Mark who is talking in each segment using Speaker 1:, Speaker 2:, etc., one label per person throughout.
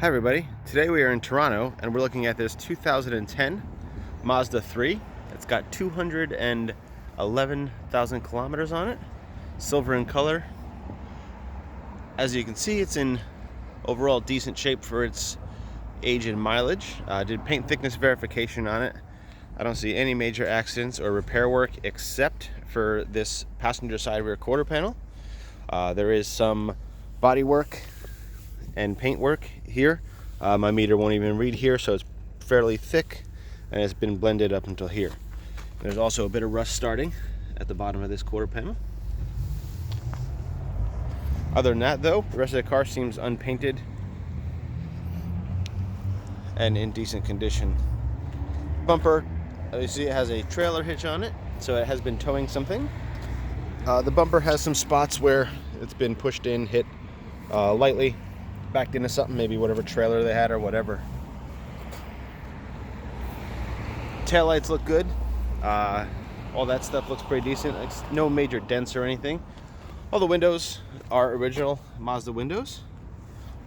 Speaker 1: Hi everybody, today we are in Toronto and we're looking at this 2010 Mazda 3. It's got 211,000 kilometers on it, silver in color. As you can see, it's in overall decent shape for its age and mileage. Did paint thickness verification on it. I don't see any major accidents or repair work except for this passenger side rear quarter panel. There is some body work and paint work here. My meter won't even read here, so it's fairly thick and it's been blended up until here. There's also a bit of rust starting at the bottom of this quarter panel. Other than that though, the rest of the car seems unpainted and in decent condition. Bumper, you see it has a trailer hitch on it, so it has been towing something. The bumper has some spots where it's been pushed in, hit lightly, backed into something, maybe whatever trailer they had or whatever. Taillights look good. All that stuff looks pretty decent. It's no major dents or anything. All the windows are original Mazda windows.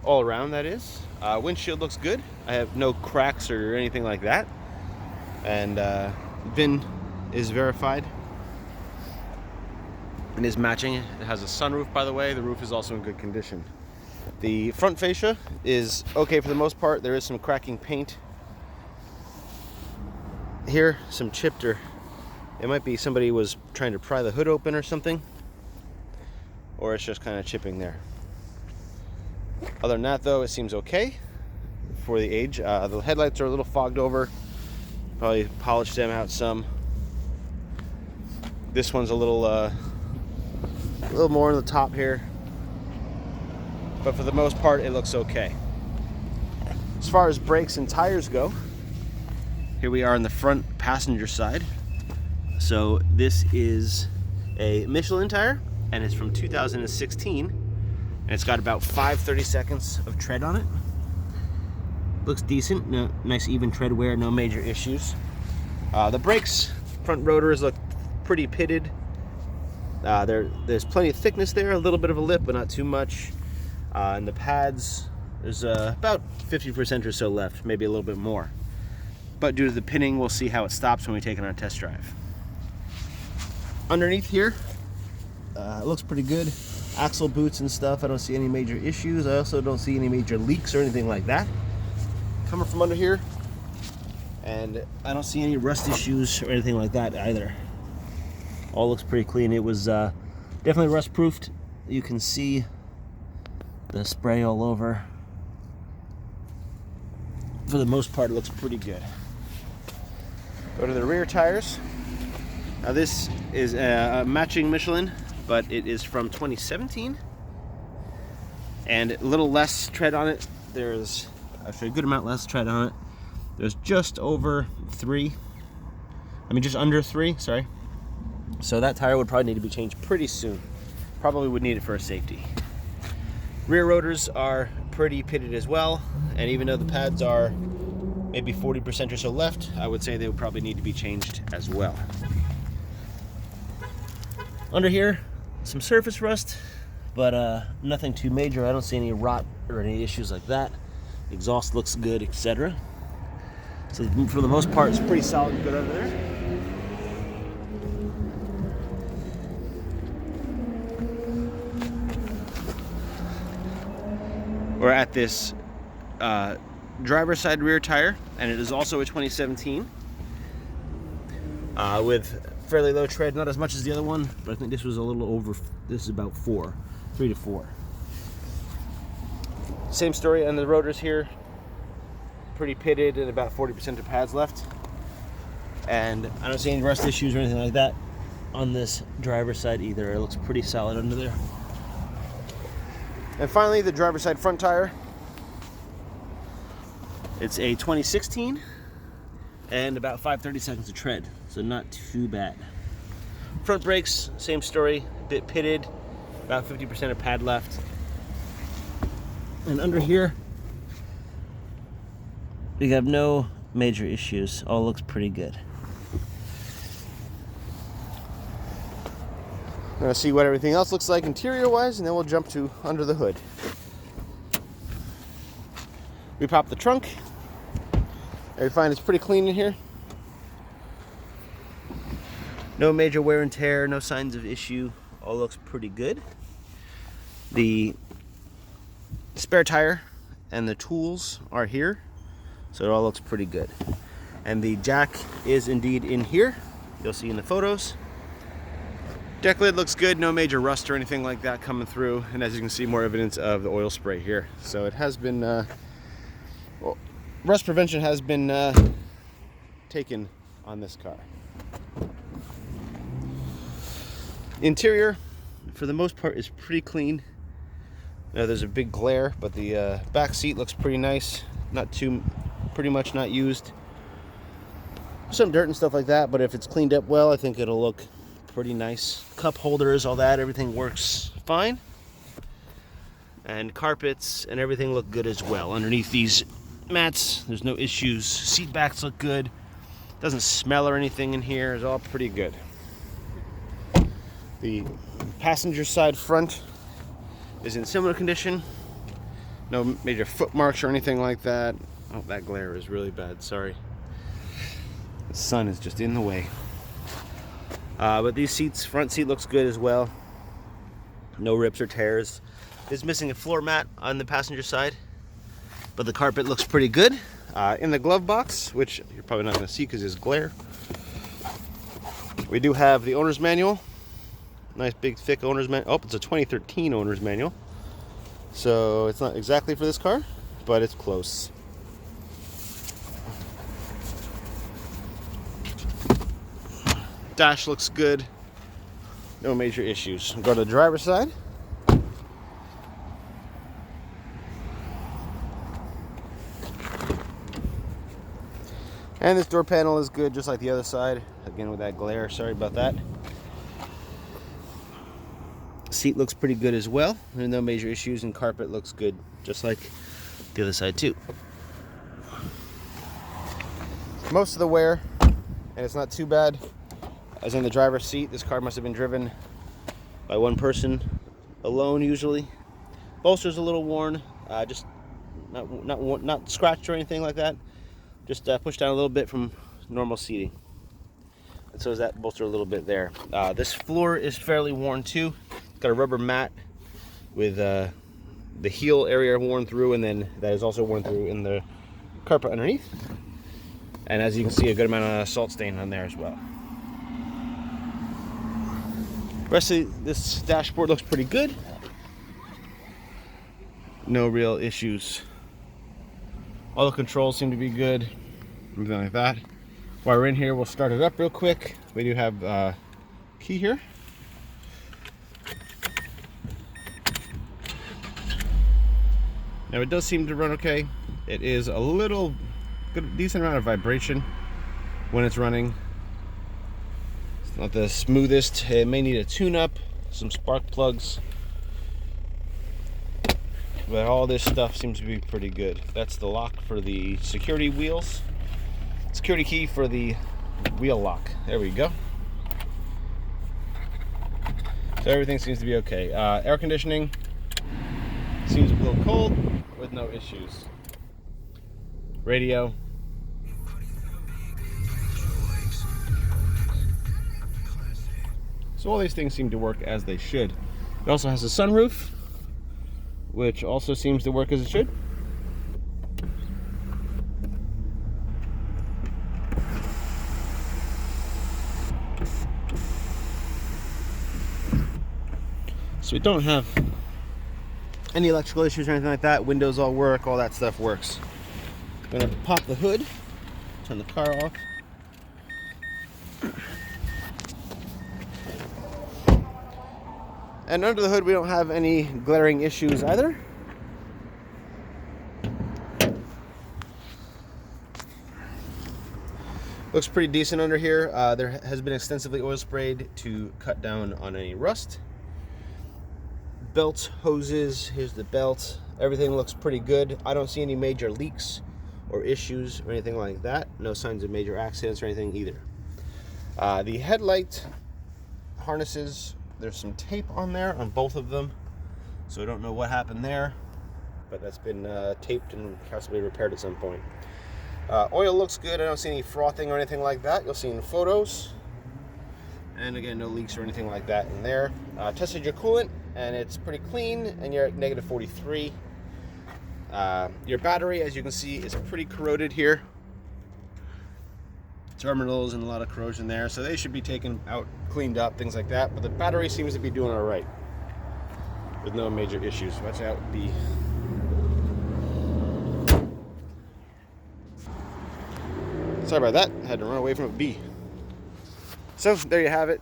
Speaker 1: All around, that is. Windshield looks good. I have no cracks or anything like that. And VIN is verified and is matching. It has a sunroof, by the way. The roof is also in good condition. The front fascia is okay for the most part. There is some cracking paint here, some chipped, or it might be somebody was trying to pry the hood open or something, or it's just kind of chipping there. Other than that though, it seems okay for the age. The headlights are a little fogged over, probably polished them out some. This one's a little more on the top here, but for the most part it looks okay. As far as brakes and tires go, here we are on the front passenger side. So this is a Michelin tire and it's from 2016 and it's got about 5/32 seconds of tread on it. Looks decent, no, nice even tread wear, no major issues. The brakes, front rotors look pretty pitted. There's plenty of thickness there, a little bit of a lip but not too much. And the pads, there's about 50% or so left, maybe a little bit more. But due to the pinning, we'll see how it stops when we take it on a test drive. Underneath here, it looks pretty good. Axle boots and stuff, I don't see any major issues. I also don't see any major leaks or anything like that coming from under here. And I don't see any rust issues or anything like that either. All looks pretty clean. It was definitely rust proofed. You can see the spray all over. For the most part, it looks pretty good. Go to the rear tires. Now this is a matching Michelin, but it is from 2017. And a little less tread on it. There's actually a good amount less tread on it. There's just under 3, sorry. So that tire would probably need to be changed pretty soon. Probably would need it for a safety. Rear rotors are pretty pitted as well, and even though the pads are maybe 40% or so left, I would say they would probably need to be changed as well. Under here, some surface rust, but nothing too major. I don't see any rot or any issues like that. Exhaust looks good, etc. So for the most part, it's pretty solid and good under there. We're at this driver's side rear tire, and it is also a 2017 with fairly low tread, not as much as the other one, but I think this was a little over. This is about 3 to 4. Same story on the rotors here, pretty pitted and about 40% of pads left, and I don't see any rust issues or anything like that on this driver's side either. It looks pretty solid under there. And finally, the driver's side front tire. It's a 2016 and about 5/30 seconds of tread, so not too bad. Front brakes, same story, a bit pitted, about 50% of pad left. And under here, we have no major issues. All looks pretty good. I'm going to see what everything else looks like interior wise, and then we'll jump to under the hood. We pop the trunk, and we find it's pretty clean in here. No major wear and tear, no signs of issue. All looks pretty good. The spare tire and the tools are here, so it all looks pretty good. And the jack is indeed in here. You'll see in the photos. Deck lid looks good, no major rust or anything like that coming through. And as you can see, more evidence of the oil spray here. So it has been, well, rust prevention has been taken on this car. Interior, for the most part, is pretty clean. Now, there's a big glare, but the back seat looks pretty nice. Pretty much not used. Some dirt and stuff like that, but if it's cleaned up well, I think it'll look pretty nice. Cup holders, all that, everything works fine. And carpets and everything look good as well. Underneath these mats, there's no issues. Seat backs look good. Doesn't smell or anything in here. It's all pretty good. The passenger side front is in similar condition. No major foot marks or anything like that. Oh, that glare is really bad, sorry. The sun is just in the way. But these seats, front seat looks good as well. No rips or tears. It's missing a floor mat on the passenger side, but the carpet looks pretty good. In the glove box, which you're probably not going to see because there's glare, we do have the owner's manual. Nice big thick owner's manual. Oh, it's a 2013 owner's manual. So it's not exactly for this car, but it's close. Dash looks good. No major issues. Go to the driver's side. And this door panel is good, just like the other side. Again, with that glare, sorry about that. Seat looks pretty good as well. There's no major issues, and carpet looks good, just like the other side too. Most of the wear, and it's not too bad, as in the driver's seat. This car must have been driven by one person alone usually. Bolster's a little worn, just not scratched or anything like that. Just pushed down a little bit from normal seating. And so is that bolster a little bit there. This floor is fairly worn too. It's got a rubber mat with the heel area worn through, and then that is also worn through in the carpet underneath. And as you can see, a good amount of salt stain on there as well. Rest of this dashboard looks pretty good. No real issues. All the controls seem to be good, everything like that. While we're in here, we'll start it up real quick. We do have a key here. Now it does seem to run okay. It is a little decent amount of vibration when it's running. It's not the smoothest. It may need a tune-up, some spark plugs. But all this stuff seems to be pretty good. That's the lock for the security wheels. Security key for the wheel lock. There we go. So everything seems to be okay. Air conditioning seems a little cold with no issues. Radio. So all these things seem to work as they should. It also has a sunroof, which also seems to work as it should. So we don't have any electrical issues or anything like that. Windows all work, all that stuff works. I'm gonna pop the hood, turn the car off. And under the hood, we don't have any glaring issues either. Looks pretty decent under here. There has been extensively oil sprayed to cut down on any rust. Belts, hoses, here's the belt. Everything looks pretty good. I don't see any major leaks or issues or anything like that. No signs of major accidents or anything either. The headlight harnesses, there's some tape on there on both of them, so I don't know what happened there. but that's been taped and possibly repaired at some point. Oil looks good. I don't see any frothing or anything like that. You'll see in photos. And again, no leaks or anything like that in there. Tested your coolant, and it's pretty clean, and you're at negative 43. Your battery, as you can see, is pretty corroded here. Terminals and a lot of corrosion there, so they should be taken out, cleaned up, things like that. But the battery seems to be doing all right with no major issues. Watch out, B. Sorry about that. I had to run away from a bee. So there you have it.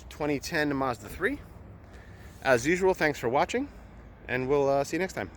Speaker 1: 2010 Mazda 3. As usual, thanks for watching, and we'll see you next time.